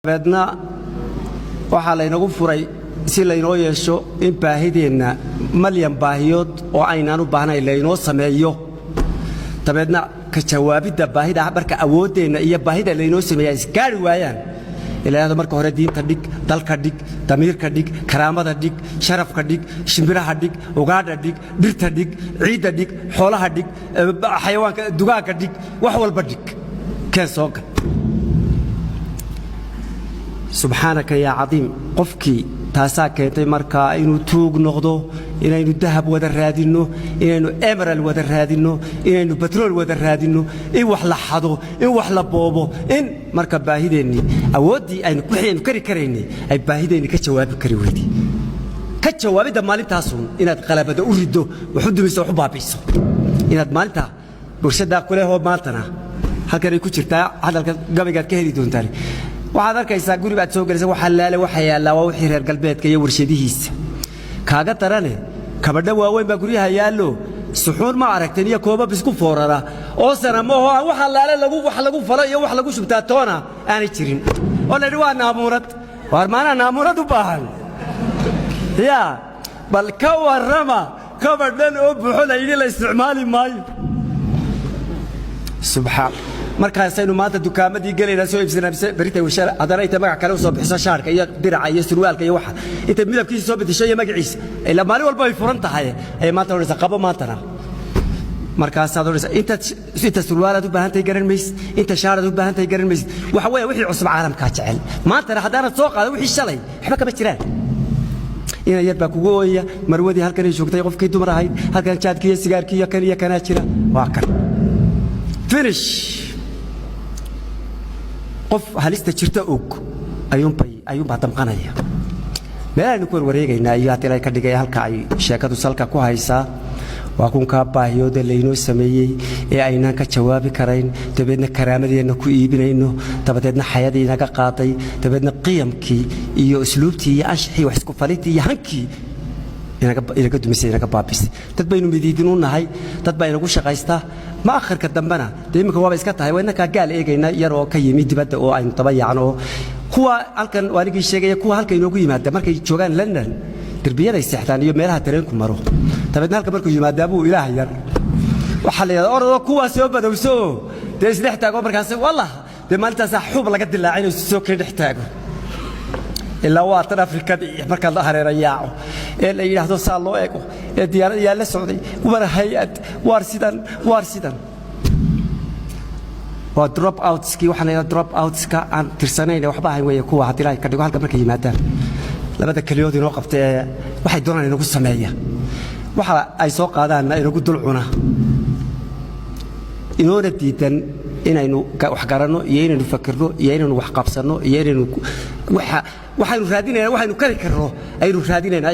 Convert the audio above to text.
بدنا وحالينا فري سيلينو يشو إن باهدينا مليان باهيود وعينانو باهنا إلينو سميو تبدنا كجوابي دباهيدا عبرك أودينا إيا باهيدا إلينو سميو إسكار ويان إلى هذا مركو هردين كديك دل كديك تمير كديك كرامة كديك شرف كديك شمبرة كديك وقاد كديك دير كديك عيد كديك حوله كديك حيوان دجاج كديك وحول بديك كان سوق سبحانك يا عظيم قفكي تاساكيتي marka inuu tuug noqdo inaynu dahab wada raadino inaynu emerald wada raadino inaynu petrol wada raadino in wax la xado in wax la boobo in marka baahideeni awoodii aynu ku xeen kari kareynay ay baahideeni ka jawaabi kari weydii ka jawaabida maalintaas inaad qalabada u rido wuxuu dumiso wax baabiiso inaad maalinta bulshada kule hoo maantana halkan ay ku jirtaa hadalka gabaygaad ka heli doontaan waxaad arkaysaa guri baad soo galaysaa waxa laale waxa yaala waa wixii reer galbeedka iyo warshadihiisa kaaga tarane kabadha waaweyn baa guriyaha yaalo suxuun ma aragteen iyo koobab isku foorara oo sanamo waxa laale lagu falo iyo wax lagu shubtaa toona aanay jirin oo la dhawaa naamurad war maana naamurad u baahan ya bal ka warama kabadhan oo buuxo la isticmaali maayo subhaan markaas aynu maanta dukaamadii galayna soo iibsanaa barita washar hadana inta magac kale soo bixiso shaarka iyo diraca iyo surwaalka iyo waxa inta midabkiisa soo bedeshay iyo magaciisa ila maalin walba ay furan tahay ay maanta oraysa qabo maantana markaas aad oraysa inta surwaalaad u baahantahay garan mays inta shaarad u baahantahay garan mays waxa weeye wixii cusub caalamka jecel maantana hadana soo qaado wixii shalay waxba kama jiraan ina yadba kugu ooya marwadii halkan ay joogtay qofkii dumar ahayd halkan jaadkii iyo sigaarkii iyo kan iyo kana jira waa kan finish qof halista jirta og ayuun baa damqanaya meelaanu ku wareegaynaa iyo haddii ay ka dhigay halka ay sheekadu salka ku haysaa waa kun ka baahiyooda leeynoo sameeyay ee aynaan ka jawaabi karayn dabeedna karaamadeena ku iibinayno dabadeedna xayadiina ka qaaday dabeedna qiyamkii iyo usluubtii iyo ashixii wax isku falidii iyo hankii inaga dumisay inaga baabisay dad baynu midiidin u nahay dad baa inagu shaqaystaa ma akharka dambana deemka waaba iska tahay wayna ka gaal eegayna yar oo ka yimid dibadda oo aynu tabayacno kuwa halkan waarigii sheegay kuwa halka inoogu yimaada markay joogaan London darbiyada ay seexdaan iyo meelaha tareenku maro tabaadna halka markuu yimaado abuu ilaahay yar waxa la yiraahdo ordo kuwa soo badawso de isdhex taago markaas wallah de maalintaas xub laga dilaacay soo ka dhex taago ilaa waa tan Afrikada marka la hareerayaaco ee la yiraahdo saa loo eego ee diyaarad yaa la socday war hay'ad war sidan waa drop outs ki waxaan leeyahay drop outs ka aan tirsanayna waxba ahayn way kuwa hadii ay ka dhigo halka markay yimaadaan labada kaliyood inoo qabtay waxay doonaan inagu sameeyaan waxa ay soo qaadaan inagu dul cuna inoona diidan inaynu wax garanno iyo inaynu fakirno iyo inaynu wax qabsano iyo inaynu waxaynu raadinayna waxaynu kari karno aynu raadinayna